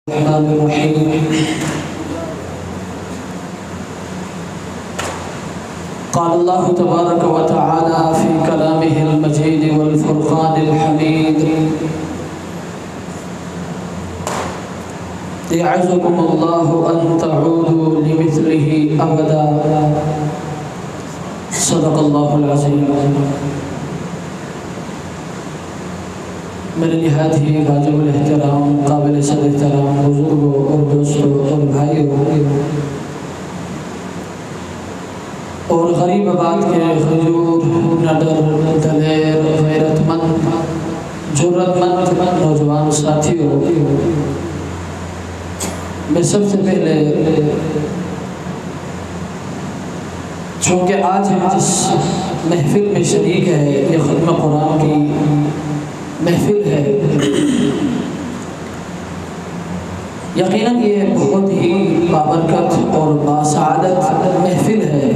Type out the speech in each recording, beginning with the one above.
الرحمن الرحيم. قال الله تبارك وتعالى في كلامه المجيد والفرقان الحميد: يعظكم الله أن تعودوا لمثله أبدا. صدق الله العظيم. میرے نہایت ہی واجب الاحترام قابل صد احترام بزرگوں اور دوستوں اور بھائیوں اور غریب آباد کے غیور، نڈر، دلیر، غیرت مند، جرت مند نوجوان ساتھیوں، میں سب سے پہلے چونکہ آج ہم جس محفل میں شریک ہے یہ ختم قرآن کی محفل ہے، یقیناً یہ بہت ہی بابرکت اور باسعادت محفل ہے۔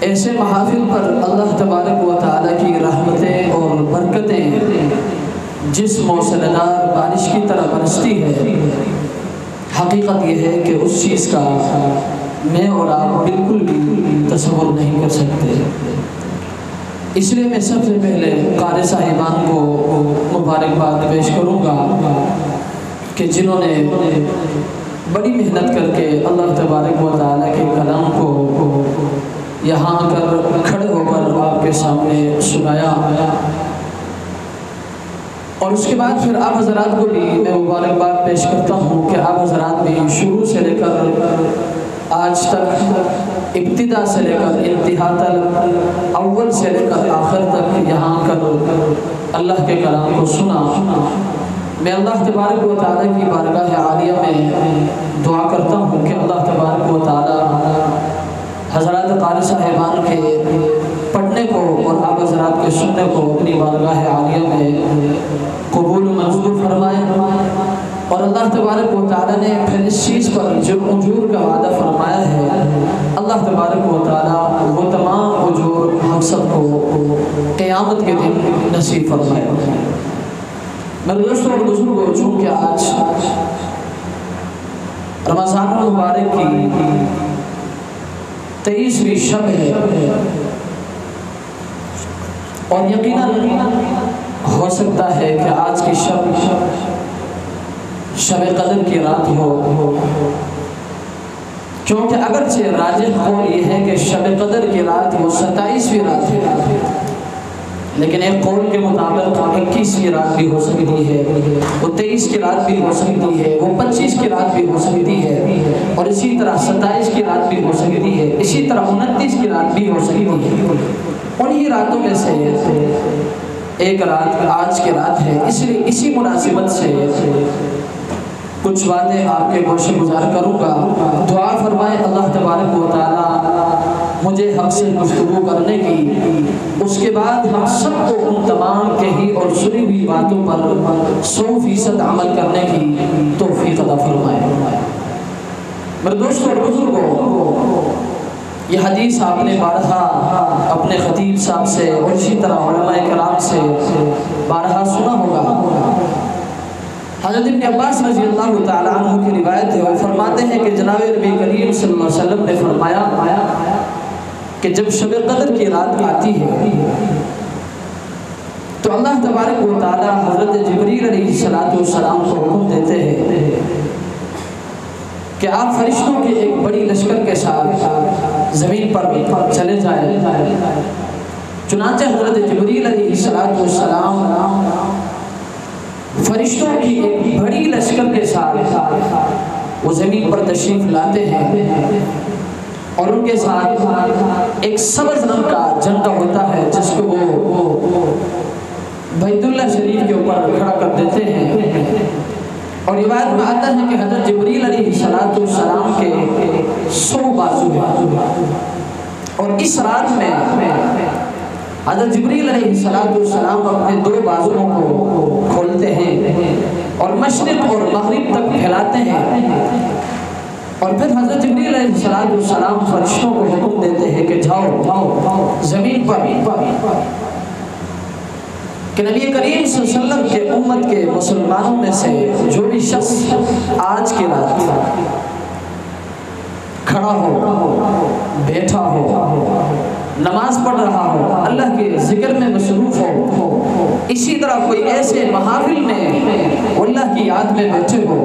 ایسے محافل پر اللہ تبارک و تعالیٰ کی رحمتیں اور برکتیں جس موسلادھار بارش کی طرح برستی ہے، حقیقت یہ ہے کہ اس چیز کا میں اور آپ بالکل بھی تصور نہیں کر سکتے۔ اس لیے میں سب سے پہلے قاری صاحبان کو مبارکباد پیش کروں گا کہ جنہوں نے بڑی محنت کر کے اللہ تبارک و تعالیٰ کے کلام کو یہاں کر کھڑے ہو کر آپ کے سامنے سنایا، اور اس کے بعد پھر آپ حضرات کو بھی میں مبارکباد پیش کرتا ہوں کہ آپ حضرات بھی شروع سے لے کر آج تک، ابتدا سے لے کر انتہا تک، اول سے لے کر آخر تک یہاں کر اللہ کے کلام کو سنا۔ میں اللہ تبارک و تعالیٰ کی بارگاہ عالیہ میں دعا کرتا ہوں کہ اللہ تبارک و تعالیٰ حضرات قاری صاحبان کے پڑھنے کو اور آپ حضرات کے سننے کو اپنی بارگاہ عالیہ میں قبول و منظور فرمائے، اور اللہ تبارک و تعالیٰ نے پھر اس چیز پر جو اجور کا وعدہ فرمایا ہے، اللہ تبارک و تعالیٰ وہ تمام اجور ہم سب کو قیامت کے دن نصیب فرمائے۔ میرے دوستوں اور بزرگوں، چونکہ آج رمضان المبارک کی 23ویں شب ہے، اور یقیناً ہو سکتا ہے کہ آج کی شب قدر کی رات ہو، کیونکہ اگرچہ راجح قول یہ ہے کہ شب قدر کی رات وہ 27ویں رات ہے، لیکن ایک قول کے مطابق 21ویں رات بھی ہو سکتی ہے، وہ 23 کی رات بھی ہو سکتی ہے، وہ 25 کی رات بھی ہو سکتی ہے، اور اسی طرح 27 کی رات بھی ہو سکتی ہے، اسی طرح 29 کی رات بھی ہو سکتی ہے۔ انہی راتوں میں سے ایک رات آج کی رات ہے، اس لیے اسی مناسبت سے کچھ باتیں آپ کے گوشے گزار کروں گا۔ دعا فرمائے اللہ تبارک و تعالیٰ مجھے حق سے گفتگو کرنے کی، اس کے بعد ہم سب کو ان تمام کہی اور سنی ہوئی باتوں پر 100% عمل کرنے کی توفیق عطا فرمائے۔ میرے دوستوں اور بزرگوں، یہ حدیث آپ نے بارہا اپنے خطیب صاحب سے اور اسی طرح علماء کرام سے بارہا سنا ہوگا۔ حضرت ابن عباس رضی اللہ تعالیٰ عنہ کی روایت ہے، وہ فرماتے ہیں کہ جناب نبی کریم صلی اللہ علیہ وسلم نے فرمایا کہ جب شب قدر کی رات آتی ہے تو اللہ تبارک و تعالیٰ حضرت جبریل علیہ السلام کو حکم دیتے ہیں کہ آپ فرشتوں کے ایک بڑی لشکر کے ساتھ زمین پر چلے جائیں۔ چنانچہ حضرت جبریل علیہ السلام فرشتوں کی ایک بڑی لشکر کے ساتھ وہ زمین پر تشریف لاتے ہیں، اور ان کے ساتھ ایک سبز رنگ کا جھنڈا ہوتا ہے جس کو وہ بیت اللہ شریف کے اوپر کھڑا کر دیتے ہیں، اور روایت میں آتا ہے کہ حضرت جبریل علیہ السلام کے 100 بازو ہیں، اور اس رات میں حضرت جبریل علیہ السلام اپنے 2 بازوؤں کو کھولتے ہیں اور مشرق اور مغرب تک پھیلاتے ہیں، اور پھر حضرت جبریل علیہ السلام فرشتوں کو حکم دیتے ہیں کہ جاؤ زمین پر کہ نبی کریم صلی اللہ علیہ وسلم کے امت کے مسلمانوں میں سے جو بھی شخص آج کی رات کھڑا ہو، بیٹھا ہو، نماز پڑھ رہا ہو، اللہ کے ذکر میں مصروف ہو، اسی طرح کوئی ایسے محافل میں اللہ کی یاد میں بیٹھے ہو،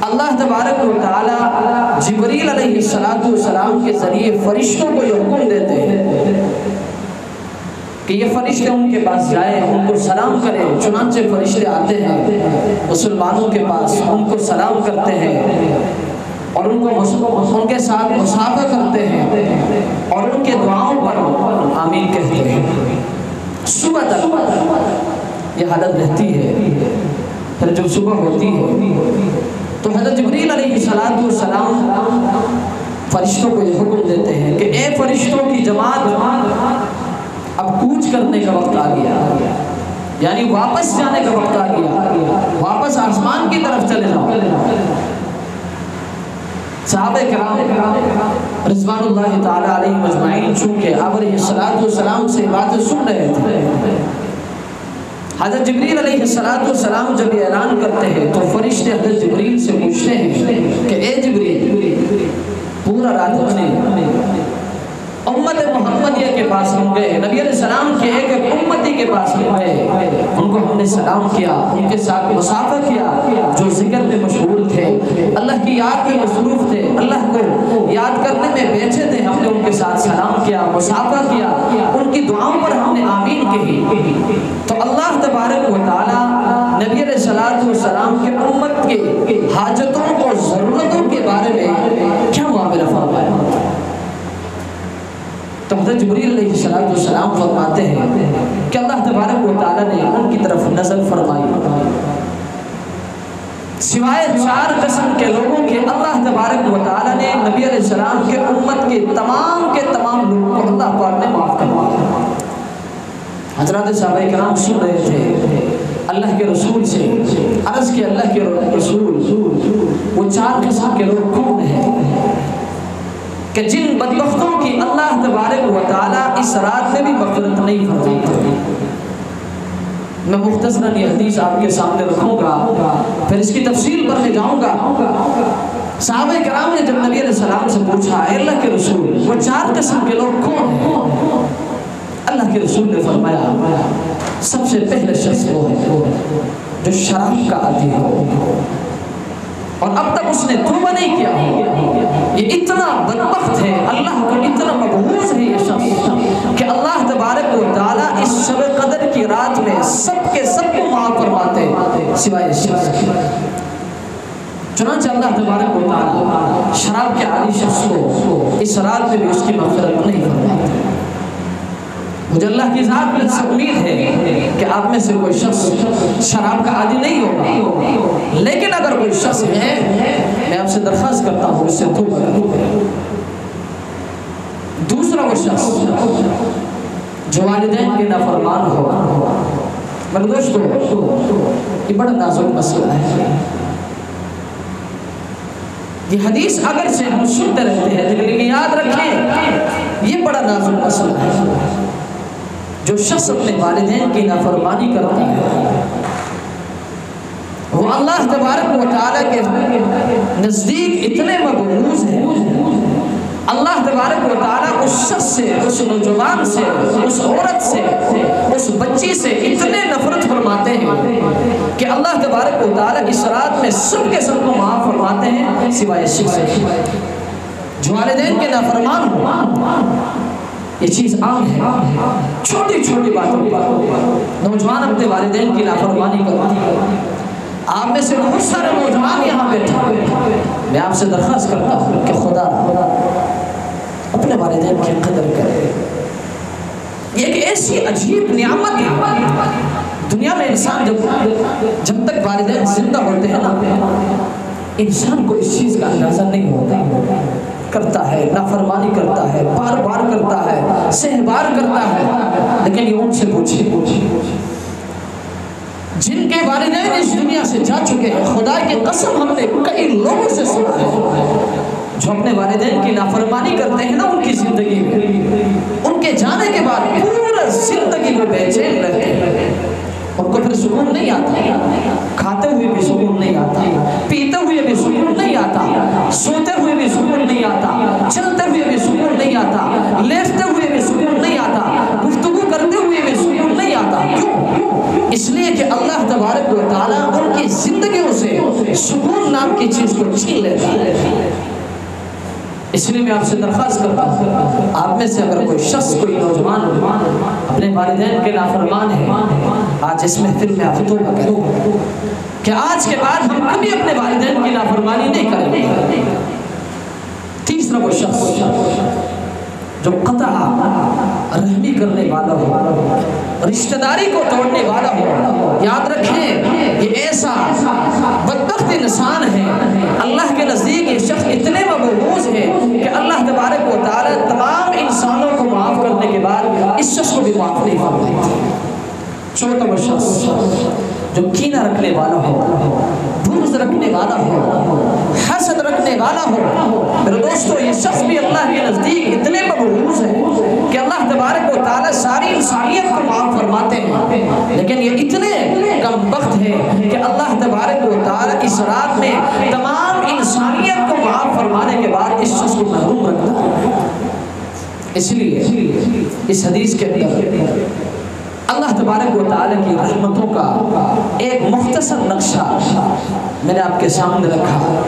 اللہ تبارک و تعالی جبریل علیہ السلام کے ذریعے فرشتوں کو یہ حکم دیتے ہیں کہ یہ فرشتے ان کے پاس جائیں، ان کو سلام کریں۔ چنانچہ فرشتے آتے ہیں مسلمانوں کے پاس، ان کو سلام کرتے ہیں اور ان کے ساتھ مصافحہ کرتے ہیں اور ان کے دعاؤں پر آمین کہتے ہیں۔ صبح تک یہ حالت رہتی ہے، پھر جب صبح ہوتی ہے تو حضرت جبریل علیہ السلام فرشتوں کو یہ حکم دیتے ہیں کہ اے فرشتوں کی جماعت، اب کوچ کرنے کا وقت آ گیا، یعنی واپس جانے کا وقت آ گیا، واپس آسمان کی طرف چلے جاؤ۔ صحابہ کرام رضوان اللہ تعالی علیہ مجمعین چونکہ آپ علیہ السلام سے باتیں سن رہے تھے، حضرت جبریل علیہ السلام جب یہ اعلان کرتے ہیں تو فرشتے حضرت جبریل سے پوچھتے ہیں کہ اے جبریل، پورا رات نے امت محمدیہ کے پاس ہم گئے، نبی علیہ السلام کے ایک امتی کے پاس ہم گئے، ان کو ہم نے سلام کیا، ان کے ساتھ مصافحہ کیا، جو ذکر میں مشغول تھے، اللہ کی یاد میں مصروف تھے، اللہ کو یاد کرنے میں بیٹھے تھے، ہم نے ان کے ساتھ سلام کیا، مصافحہ کیا، ان کی دعاؤں پر ہم نے آمین کہی۔ تو اللہ تبارک و تعالی نبی علیہ السلام کے امت کے حاجتوں اور ضرورتوں کے بارے میں کیا معاملہ فرمایا؟ تو حضرت جبریل علیہ السلام فرماتے ہیں کہ اللہ تبارک و تعالی نے ان کی طرف نظر فرمائی، سوائے 4 قسم کے لوگوں کے اللہ تبارک و تعالی نے نبی علیہ السلام کے امت کے تمام لوگوں کو اللہ پاک نے معاف کروا دیا۔ حضرات صحابہ کرام سن رہے تھے، اللہ کے رسول سے عرض کیا، اللہ کے رسول وہ 4 قسم کے لوگ کون ہیں کہ جن بدبختوں کی اللہ تبارک و تعالی اس رات میں بھی مغفرت نہیں فرمائی؟ میں مختصراً یہ حدیث آپ کے سامنے رکھوں گا، پھر اس کی تفصیل پر میں جاؤں گا۔ صحابہ کرام نے جب نبی علیہ السلام سے پوچھا، اے اللہ کے رسول وہ 4 قسم کے لوگ کون ہیں؟ اللہ کے رسول نے فرمایا، سب سے پہلے شخص وہ ہے جو شراب کا عادی ہو اور اب تک اس نے توبہ نہیں کیا ہو، یہ اتنا بدبخت ہے، اللہ کو اتنا مبغوض ہے یہ شخص کہ اللہ تبارک و تعالی اس شب قدر کی رات میں سب کے سب کو معاف فرماتے سوائے اس شخص کے۔ چنانچہ اللہ تبارک و تعالی شراب کے عادی شخص کو اس رات میں بھی اس کی مغفرت نہیں فرماتے۔ مجھے اللہ کی ذات میں سے امید ہے کہ آپ میں سے کوئی شخص شراب کا عادی نہیں ہوگا، لیکن اگر کوئی شخص ہے میں آپ سے درخواست کرتا ہوں اس سے توبہ کریں۔ دوسرا وہ شخص جو والدین کے نافرمان ہو۔ میرے دوستو، یہ بڑا نازک مسئلہ ہے۔ یہ حدیث اگر سے ہم سنتے رہتے ہیں لیکن یاد رکھیں یہ بڑا نازک مسئلہ ہے۔ جو شخص اپنے والدین کی نافرمانی کرتا ہے وہ اللہ تبارک و تعالی کے نزدیک اتنے مبغوض ہیں، اللہ تبارک و تعالی اس شخص سے، اس نوجوان سے، اس عورت سے، اس بچی سے اتنے نفرت فرماتے ہیں کہ اللہ تبارک و تعالی اس رات میں سب کے سب کو معاف فرماتے ہیں سوائے اس شخص سے جو والدین کے نافرمان ہو۔ یہ چیز عام ہے، چھوٹی چھوٹی باتوں پر نوجوان اپنے والدین کی نافرمانی کرتے ہیں۔ آپ میں سے بہت سارے نوجوان یہاں بیٹھے ہیں، میں آپ سے درخواست کرتا ہوں کہ خدا اپنے والدین کی قدر کرے۔ یہ ایک ایسی عجیب نعمت ہے دنیا میں، انسان جب تک والدین زندہ ہوتے ہیں نا، انسان کو اس چیز کا اندازہ نہیں ہوتا، کرتا ہے، نافرمانی کرتا ہے، بار بار کرتا ہے، سہبار کرتا ہے، لیکن یہ ان سے پوچھیں جن کے والدین اس دنیا سے جا چکے ہیں، خدا کی قسم ہم نے کئی لوگوں سے سنا ہے جو اپنے والدین کی نافرمانی کرتے ہیں نا ان کی زندگی میں، ان کے جانے کے بعد پورا زندگی وہ بے چین رہتے ہیں، ان کو پھر سکون نہیں آتا، کھاتے ہوئے بھی سکون نہیں آتا، پیتے ہوئے بھی سکون نہیں آتا، سوتے ہوئے بھی سکون نہیں آتا، چلتے ہوئے بھی سکون نہیں آتا، لیٹتے ہوئے بھی سکون نہیں آتا، گفتگو کرتے ہوئے بھی سکون نہیں آتا۔ کیوں؟ اس لیے کہ اللہ تبارک و تعالیٰ ان کی زندگیوں سے سکون نام کی چیز کو چھین لیتا ہے۔ اس لیے میں آپ سے درخواست کرتا ہوں، آپ میں سے اگر کوئی شخص، کوئی نوجوان اپنے والدین کے نافرمان ہے، آج اس محفل میں آپ توبہ کریں کہ آج کے بعد ہم کبھی اپنے والدین کی نافرمانی نہیں کریں گے۔ تیسرا وہ شخص جو قطع رحمی کرنے والا ہو، رشتہ داری کو توڑنے والا ہو، یاد رکھیں یہ ایسا بدبخت انسان ہے، اللہ کے نزدیک یہ شخص اتنے مبغوض ہے کہ اللہ تبارک و تعالی تمام انسانوں کو معاف کرنے کے بعد اس شخص کو بھی معاف نہیں فرماتے۔ چوتھا وہ شخص جو کینہ رکھنے والا ہو، بغض رکھنے والا ہو، حسد رکھنے والا ہو، میرے دوستو یہ شخص بھی اللہ کے نزدیک اتنے مبغوض ہے کہ اللہ تبارک و تعالی ساری انسانیت کو معاف فرماتے ہیں، لیکن یہ اتنے کم بخت ہے کہ اللہ تبارک و تعالی اس رات میں تمام انسانیت کو معاف فرمانے کے بعد اس شخص کو محروم رکھتا ہے۔ اس لیے اس حدیث کے اندر اللہ تبارک و تعالی کی رحمتوں کا ایک مختصر نقشہ میں نے آپ کے سامنے رکھا۔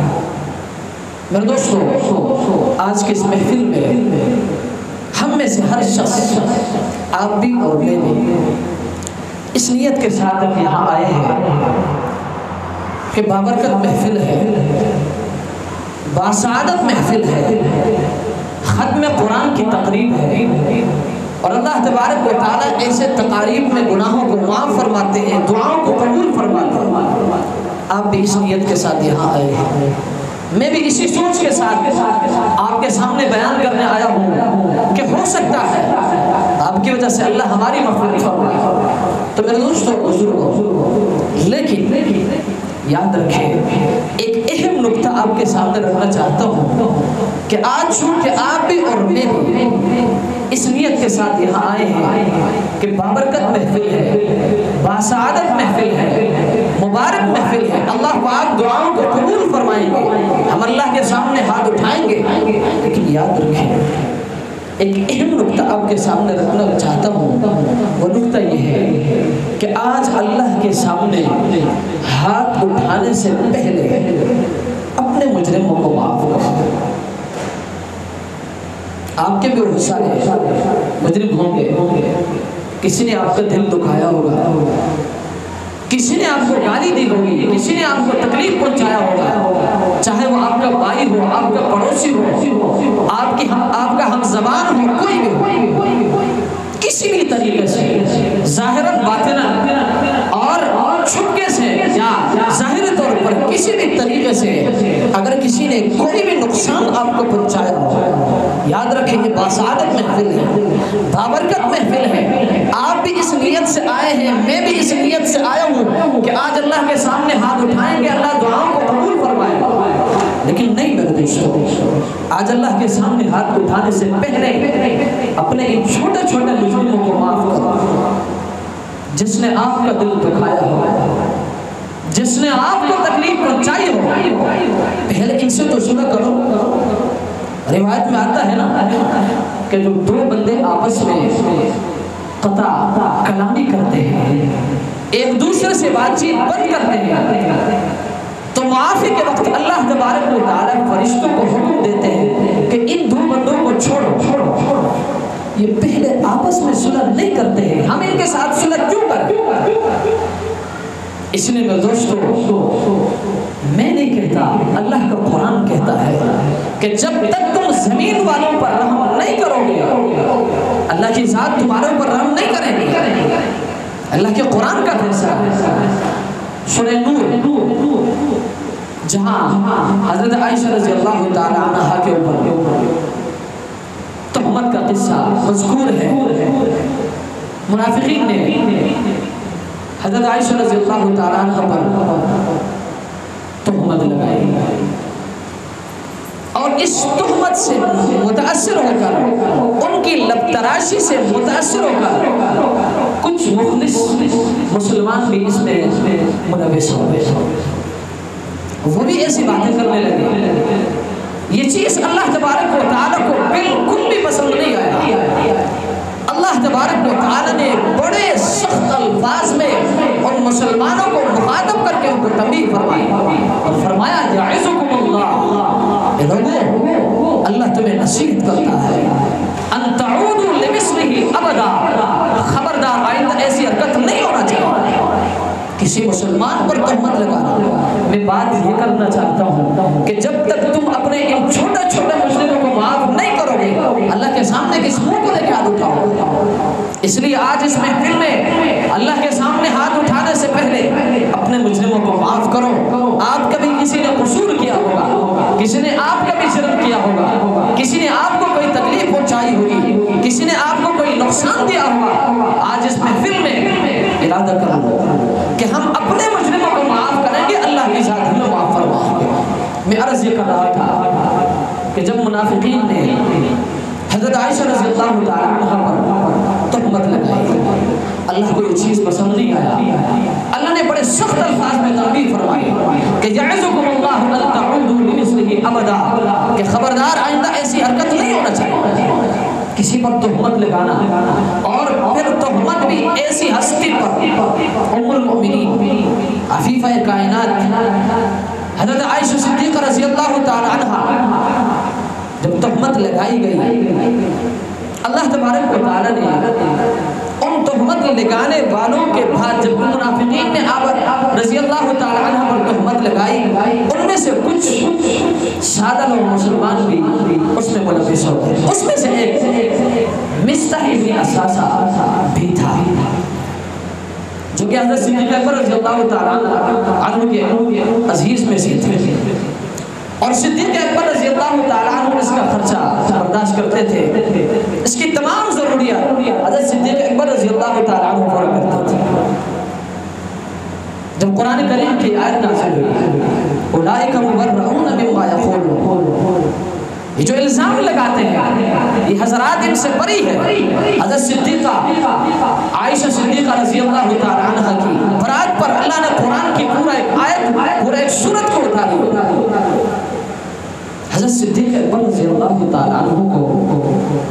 میرے دوستو آج کے اس محفل میں ہم میں سے ہر شخص، آپ بھی اور میں بھی، اس نیت کے ساتھ اب یہاں آئے ہیں کہ بابرکت محفل ہے، باسعادت محفل ہے، ختم قرآن کی تقریب ہے، اور اللہ تبارک و تعالیٰ ایسے تقاریب میں گناہوں کو معاف فرماتے ہیں، دعاؤں کو قبول فرماتے ہیں۔ آپ بھی اس نیت کے ساتھ یہاں آئے ہیں، میں بھی اسی سوچ کے ساتھ آپ کے سامنے بیان کرنے آیا ہوں کہ ہو سکتا ہے آپ کی وجہ سے اللہ ہماری مغفرت فرمائے۔ تو میرے دوستو بزرگوں، لیکن یاد رکھیں ایک اہم نکتہ آپ کے سامنے رکھنا چاہتا ہوں کہ آج چونکہ آپ بھی اور میں بھی اس نیت کے ساتھ یہاں آئے ہیں کہ بابرکت محفل ہے، باسعادت محفل ہے، مبارک محفل ہے، اللہ پاک دعاؤں کو قبول فرمائیں گے، ہم اللہ کے سامنے ہاتھ اٹھائیں گے، لیکن یاد رکھیں ایک اہم نکتہ آپ کے سامنے رکھنا چاہتا ہوں۔ وہ نکتہ یہ ہے کہ آج اللہ کے سامنے ہاتھ اٹھانے سے پہلے اپنے مجرموں کو معاف کرو۔ آپ کے بھی بہت سارے مجرم ہوں گے، کسی نے آپ کا دل دکھایا ہوگا، کسی نے آپ کو گالی دی ہوگی، کسی نے آپ کو تکلیف پہنچایا ہوگا، چاہے وہ آپ کا بھائی ہو، آپ کا پڑوسی ہو، آپ کا ہم زبان ہو، کوئی بھی ہو، کسی بھی طریقے سے ظاہراً باطناً اور چھپکے سے یا ظاہری طور پر کسی بھی طریقے سے اگر کسی نے کوئی بھی نقصان آپ کو پہنچایا ہو، یاد رکھیں یہ باسعادت محفل ہے، بابرکت محفل ہے۔ آپ بھی اس نیت سے آئے ہیں، میں بھی اس نیت سے آیا ہوں کہ آج اللہ کے سامنے ہاتھ اٹھائیں گے، اللہ دعاؤں کو قبول فرمائے گا، لیکن نہیں میرے دوستو، آج اللہ کے سامنے ہاتھ اٹھانے سے پہلے اپنے ان چھوٹے چھوٹے مجرموں کو معاف کرو، جس نے آپ کا دل دکھایا ہو، جس نے آپ کو تکلیف پہنچائی ہو، پہلے ان سے تو صلح کرو۔ روایت میں آتا ہے نا کہ جو دو بندے آپس میں قطع کلامی کرتے ہیں، ایک دوسرے سے بات چیت بند کرتے ہیں، تو معافی کے وقت اللہ تبارک و تعالیٰ فرشتوں کو حکم دیتے ہیں کہ ان دو بندوں کو چھوڑو، یہ پہلے آپس میں صلح نہیں کرتے ہیں، ہم ان کے ساتھ صلح کیوں کریں؟ اس لیے میرے دوستو میں نہیں کہتا، اللہ کا قرآن کہتا ہے کہ جب تک تم زمین والوں پر رحم نہیں کرو گے اللہ کی ذات تمہارے اوپر رحم نہیں کریں گے۔ اللہ کے قرآن کا فیصلہ ہے، سورہ نور جہاں حضرت عائشہ رضی اللہ تعالی عنہا کے اوپر تہمت کا قصہ مذکور ہے، منافقین نے حضرت عائشہ رضی اللہ تعالی عنہ پر تہمت لگائی، اور اس تہمت سے متاثر ہو کر، ان کی لب تراشی سے متاثر ہو کر کچھ مخلص مسلمان بھی اس میں ملوث ہو گئے، وہ بھی ایسی باتیں کرنے لگے۔ یہ چیز اللہ تبارک و تعالیٰ کو بالکل بھی پسند نہیں آیا۔ اللہ تبارک و تعالیٰ نے بڑے سخت الفاظ میں ان مسلمانوں کو مخاطب کر کے ان کو تنبیہ فرمائی اور فرمایا یعظکم اللہ، اے لوگو اللہ تمہیں نصیحت کرتا ہے ان تعودوا لمثلہ ابدا، خبردار آئندہ ایسی حرکت نہیں ہونا چاہیے کسی مسلمان پر تہمت لگانا۔ میں بات یہ کرنا چاہتا ہوں کہ جب تک تم اپنے ان چھوٹے چھوٹے مجرموں کو معاف نہیں کرو گے، اللہ کے سامنے کس منہ کو لے کے ہاتھ اٹھاؤ؟ اس لیے آج اس محفل میں اللہ کے سامنے ہاتھ اٹھانے سے پہلے اپنے مجرموں کو معاف کرو۔ آپ کبھی کسی نے قصور کیا ہوگا، کسی نے آپ کا بھی جرم کیا ہوگا، کسی نے آپ کو کوئی تکلیف پہنچائی ہوگی، کسی نے آپ کو کوئی نقصان دیا ہوگا۔ آج اس محفل میں ارادہ کر لو کہ ہم اپنے مجرموں کو معاف کریں گے، اللہ کی ذات ہمیں معاف فرمائے گے۔ میں عرض یہ کر رہا تھا کہ جب منافقین نے حضرت عائشہ رضی اللہ تعالیٰ عنہ پر تہمت لگائی، اللہ کو یہ چیز پسند نہیں آیا۔ اللہ نے بڑے سخت الفاظ میں تنبیہ فرمائی کہ یعظکم اللہ ان تعودوا لمثلہ ابدا، کہ خبردار آئندہ ایسی حرکت نہیں ہونا چاہیے کسی پر تہمت لگانا، اور پھر تہمت بھی ایسی ہستی پر۔ ام المؤمنین عفیفہ کائنات حضرت عائشہ صدیقہ رضی اللہ تعالی عنہ جب تہمت لگائی گئی، اللہ تبارک و تعالی نے ان تہمت لگانے والوں کے بعد جب منافقین نے رضی اللہ تعالی عنہ پر تہمت لگائی، ان میں سے کچھ سادہ لوگ مسلمان بھی اس میں ملوث ہو گئے۔ اس میں سے ایک مصطح بن اساسہ بھی تھا، جو کہ حضرت صدیق اکبر رضی اللہ تعالی عنہ کے عزیز میں سے تھے، اور صدیق اکبر رضی اللہ تعالیٰ عنہ اس کا خرچہ برداشت کرتے تھے، اس کی تمام ضروریات حضرت صدیق اکبر رضی اللہ تعالیٰ عنہ پورا کرتے تھے۔ جب قرآن کریم کی آیت نازل ہوئی اولئک مبرؤون مما یقولون، یہ جو الزام لگاتے ہیں یہ حضرات ان سے بری ہے۔ حضرت صدیقہ عائشہ صدیقہ رضی اللہ تعالیٰ عنہ کی برات پر اللہ نے قرآن کی پورا ایک آیت، پورا ایک سورت کو اٹھا دیا۔ حضرت صدیق اکبر رضی اللہ تعالیٰ عنہ کو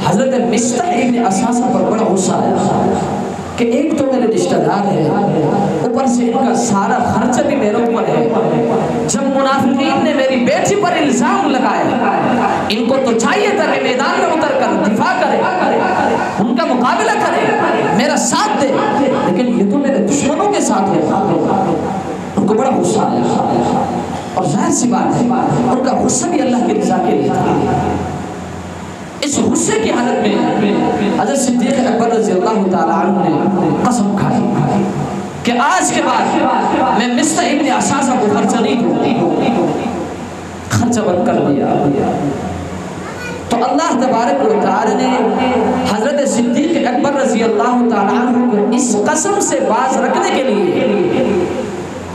حضرت مصطح بن اساسہ پر بڑا غصہ آیا کہ ایک تو میرے رشتہ دار ہے، اوپر سے ان کا سارا خرچہ بھی میرے اوپر ہے۔ جب منافقین نے میری بیٹی پر الزام لگایا، ان کو تو چاہیے تھا کہ میدان میں اتر کر دفاع کرے، ان کا مقابلہ کرے، میرا ساتھ دے، لیکن یہ تو میرے دشمنوں کے ساتھ ہوتا۔ ان کو بڑا غصہ آیا، اور ظاہر سی بات ہے ان کا غصہ بھی اللہ کی رضا کے لیے تھا۔ اس غصے کی حالت میں حضرت صدیق اکبر رضی اللہ تعالیٰ عنہ نے قسم کھائی کہ آج کے بعد میں مصطح بن اساسہ کو خرچہ نہیں دوں، خرچہ بند کر دیا۔ تو اللہ تبارک و تعالی نے حضرت صدیق اکبر رضی اللہ تعالیٰ عنہ کو اس قسم سے باز رکھنے کے لیے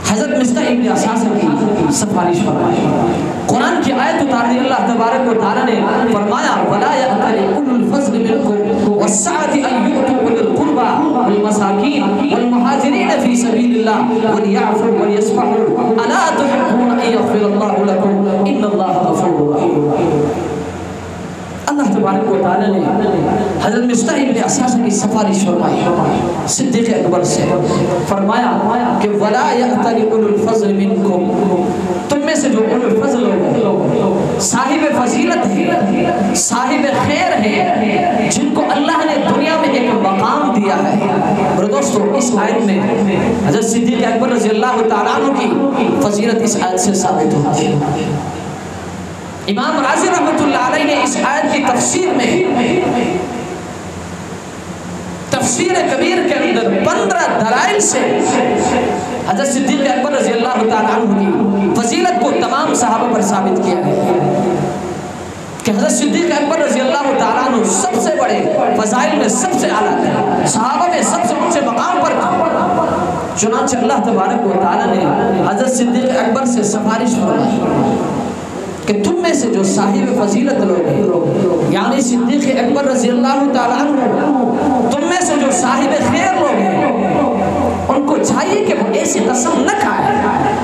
حضرت مصطح بن اساسہ کی سفارش فرمائی۔ قرآن کی آیت اتار دی، اللہ تبارک و تعالی نے فرمایا وَلَا يَأْتَلِ أُولُو الْفَضْلِ مِنْكُمْ وَالسَّعَةِ أَنْ يُؤْتُوا أُولِي الْقُرْبَى وَالْمَسَاكِينِ وَالْمُهَاجِرِينَ فِي سَبِيلِ اللَّهِ وَلْيَعْفُوا وَلْيَصْفَحُوا أَلَا تُحِبُّونَ أَنْ يَغْفِرَ اللَّهُ لَكُمْ إِنَّ اللَّهَ غَفُورٌ رَحِيمٌ۔ اللہ تبارک و تعالی نے حضرت مصطح بن اساسہ کی سفارش فرمائی صدیق اکبر سے، فرمایا کہ وَلَا يَأْتَلِ أُولُو الْفَضْلِ مِنْكُمْ، تم میں سے جو اولو الفضل ہو، صاحب فضیلت ہے، صاحب خیر ہے، جن کو اللہ نے دنیا میں ایک مقام دیا ہے۔ اور دوستو اس آیت میں حضرت صدیق اکبر رضی اللہ تعالیٰ عنہ کی فضیلت اس آیت سے ثابت ہوتی ہے۔ امام رازی رحمت اللہ علیہ نے اس آیت کی تفسیر میں تفسیر کبیر کے اندر 15 دلائل سے حضرت صدیق اکبر رضی اللہ تعالیٰ عنہ کی فضیلت کو تمام صحابہ پر ثابت کیا ہے کہ حضرت صدیق اکبر رضی اللہ تعالیٰ عنہ سب سے بڑے فضائل میں سب سے اعلیٰ تھے، صحابہ میں سب سے اونچے مقام پر تھے۔ چنانچہ اللہ تبارک و تعالیٰ نے حضرت صدیق اکبر سے سفارش فرمائی کہ تم میں سے جو صاحب فضیلت لوگ ہیں یعنی صدیق اکبر رضی اللہ تعالیٰ عنہ، تم میں سے جو صاحب خیر لوگ ہیں ان کو چاہیے کہ وہ ایسی قسم نہ کھائے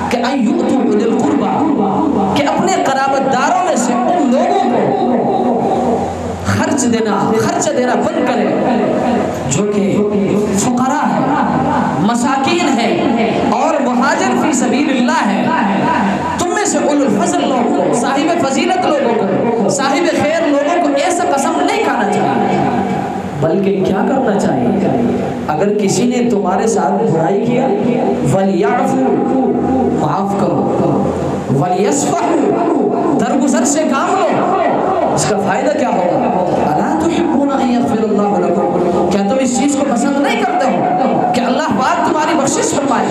کہ ان یؤتوا اولی القربی، کہ اپنے قرابت داروں میں سے ان لوگوں کو خرچ دینا بند کرے جو کہ فقراء ہیں، مساکین ہیں اور مہاجر فی سبیل اللہ ہے۔ تم میں سے اولو الفضل لوگوں کو، صاحب فضیلت لوگوں کو، صاحب خیر لوگوں کو ایسا قسم نہیں کھانا چاہیے، بلکہ کیا کرنا چاہیے؟ اگر کسی نے تمہارے ساتھ برائی کیا وَلْيَعْفُوا، معاف کرو، وَلْيَصْفَحُوا، درگزر سے کام لو۔ اس کا فائدہ کیا ہوگا؟ أَلَا تُحِبُّونَ أَن يَغْفِرَ اللَّهُ لَكُمْ، کیا تم اس چیز کو پسند نہیں کرتے ہو کہ اللہ پاک تمہاری بخشش فرمائے،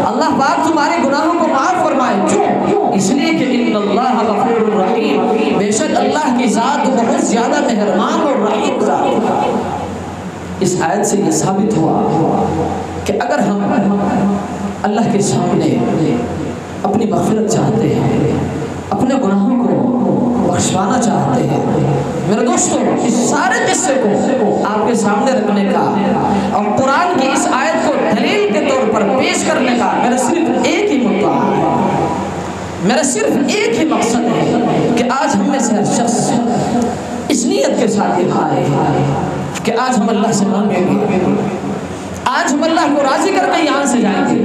اللہ پاک تمہارے گناہوں کو معاف فرمائے؟ کیوں؟ اس لیے کہ ان اللہ غفور الرحیم، بے شک اللہ کی ذات بہت زیادہ مہربان اور رحیم ذات ہے۔ اس آیت سے یہ ثابت ہوا کہ اگر ہم اللہ کے سامنے اپنی مغفرت چاہتے ہیں، اپنے گناہوں کو بخشوانا چاہتے ہیں، میرے دوستو اس سارے قصے کو آپ کے سامنے رکھنے کا اور قرآن کی اس آیت کو دلیل کے طور پر پیش کرنے کا میرا صرف ایک ہی مدعا ہے، میرا صرف ایک ہی مقصد ہے کہ آج ہم میں سے ہر شخص اس نیت کے ساتھ یہاں آئے کہ آج ہم اللہ سے مانگیں گے، آج ہم اللہ کو راضی کر کے یہاں سے جائیں گے۔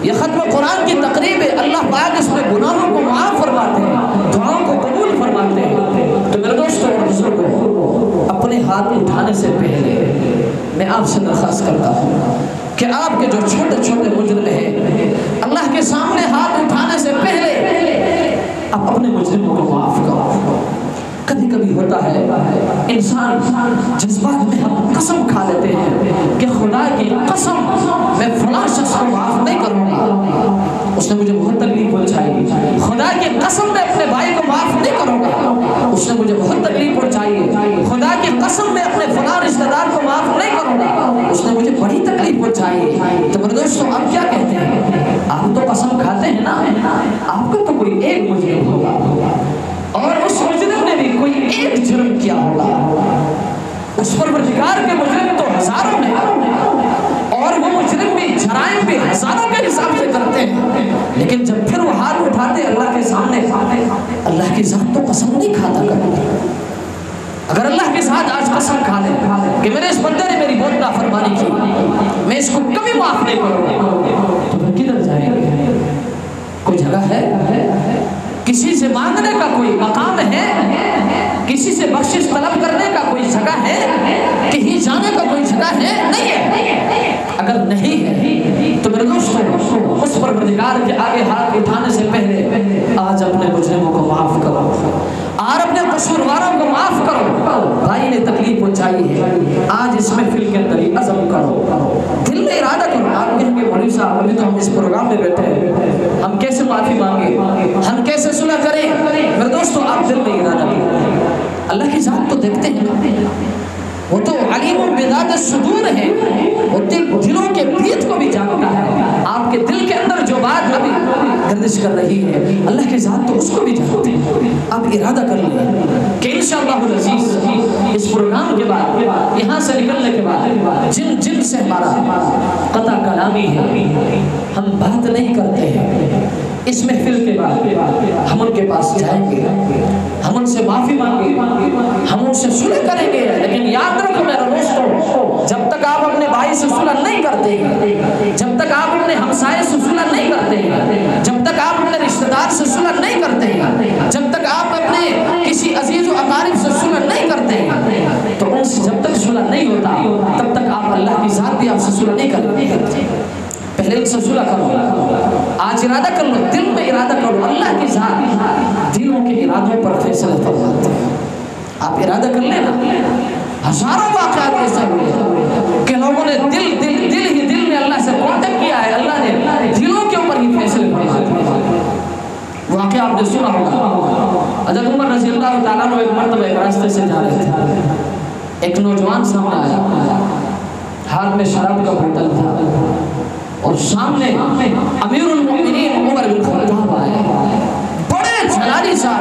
یہ ختم قرآن کی تقریب ہے، اللہ پاک اس میں گناہوں کو معاف فرماتے ہیں، دعاؤں کو قبول فرماتے ہیں۔ تو میرے دوستوں اور بزرگوں، اپنے ہاتھ اٹھانے سے پہلے میں آپ سے درخواست کرتا ہوں کہ آپ کے جو چھوٹے چھوٹے مجرم ہیں، اللہ کے سامنے ہاتھ اٹھانے سے پہلے آپ اپنے مجرموں کو معاف کرو۔ کبھی کبھی ہوتا ہے انسان جذبات میں ہم قسم کھا لیتے ہیں کہ خدا کی قسم میں فلاں شخص کو معاف نہیں کروں گا، اس نے مجھے بہت تکلیف پہنچائی، خدا کی قسم میں اپنے بھائی کو معاف نہیں کروں گا، اس نے مجھے بہت تکلیف پہنچائی، خدا کی قسم میں اپنے فلاں رشتہ دار کو معاف نہیں کروں گا، اس نے مجھے بڑی تکلیف پہنچائی۔ تو میرے دوستوں آپ کیا کہتے ہیں؟ آپ تو قسم کھاتے ہیں نا، آپ کا تو کوئی ایک مجرم ہوگا اور اس مجرم نے بھی کوئی ایک جرم کیا ہوگا، اس پروردگار کے مجرم تو ہزاروں میں اور وہ مجرم بھی جرائم بھی ہزاروں کے حساب سے کرتے ہیں، لیکن جب پھر وہ ہاتھ اٹھاتے اللہ کے سامنے، اللہ کی ذات تو قسم نہیں کھاتا کرتا۔ اگر اللہ کے ساتھ آج قسم کھا لے کہ میرے اس بندے نے میری بہت نافرمانی کی، میں اس کو کبھی معاف نہیں کروں گا، تو پھر کدھر جائیں گے؟ کوئی جگہ ہے؟ کسی سے مانگنے کا کوئی مقام ہے؟ کسی سے بخشش طلب کرنے کا کوئی جگہ ہے؟ کہیں جانے کا کوئی جگہ ہے؟ نہیں ہے۔ اگر نہیں ہے تو میرے دوستوں اس پروردگار کے آگے ہاتھ اٹھانے سے پہلے آج اپنے مجرموں کو معاف کرو اور اپنے قصورواروں کو معاف کرو۔ بھائی نے تکلیف پہنچائی ہے، آج اس محفل کے اندر عزم کرو، دل میں ارادہ کرو۔ آپ کہیں گے مولوی صاحب ابھی تو ہم اس پروگرام میں بیٹھے ہیں، ہم کیسے معافی مانگے، ہم کیسے صلح کریں؟ میرے دوستوں آپ دل میں ارادہ کرو، اللہ کی ذات تو دیکھتے ہیں، وہ تو علیم بذات الصدور ہے، وہ دلوں کے بیت کو بھی جانتا ہے۔ آپ کے دل کے اندر جو بات ابھی گردش کر رہی ہے اللہ کی ذات تو اس کو بھی جانتے ہیں۔ آپ ارادہ کر لیں کہ انشاءاللہ العزیز اس پروگرام کے بعد، یہاں سے نکلنے کے بعد جن سے ہمارا قطع کلامی ہے، ہم بات نہیں کرتے ہیں، اس محفل کے بعد ہم ان کے پاس جائیں گے، ہم ان سے معافی مانگیں گے، ہم ان سے صلح کریں گے۔ لیکن یاد رکھو میرے دوستو، جب تک آپ اپنے بھائی سے صلح نہیں کرتے ہیں، جب تک آپ اپنے ہمسائے سے صلح نہیں کرتے ہیں، جب تک آپ اپنے رشتہ دار سے صلح نہیں کرتے ہیں، جب تک آپ اپنے کسی عزیز و اقارب سے صلح نہیں کرتے ہیں، تو ان سے جب تک صلح نہیں ہوتا تب تک آپ اللہ کی ذات بھی آپ سے صلح نہیں کرتے۔ پہلے ان سے صلح کرو، آج ارادہ کر لو، دل میں ارادہ کرو، اللہ کی ذات دلوں کے ارادوں پر فیصلہ فرماتے ہیں۔ آپ ارادہ کر لیں نا، ہزاروں واقعات ایسے ہوئے کہ لوگوں نے دل میں اللہ سے کانٹیکٹ کیا ہے، اللہ نے دلوں کے اوپر ہی فیصلے فرماتے ہیں۔ واقعہ آپ نے سنا ہوگا، حضرت عمر رضی اللہ تعالیٰ عنہ ایک مرتبہ ایک راستے سے جا رہے تھے، ایک نوجوان سامنے آیا، ہاتھ میں شراب کا بوتل تھا اور سامنے امیر المؤمنین عمر بن خطاب آئے، بڑے جلالی صاحب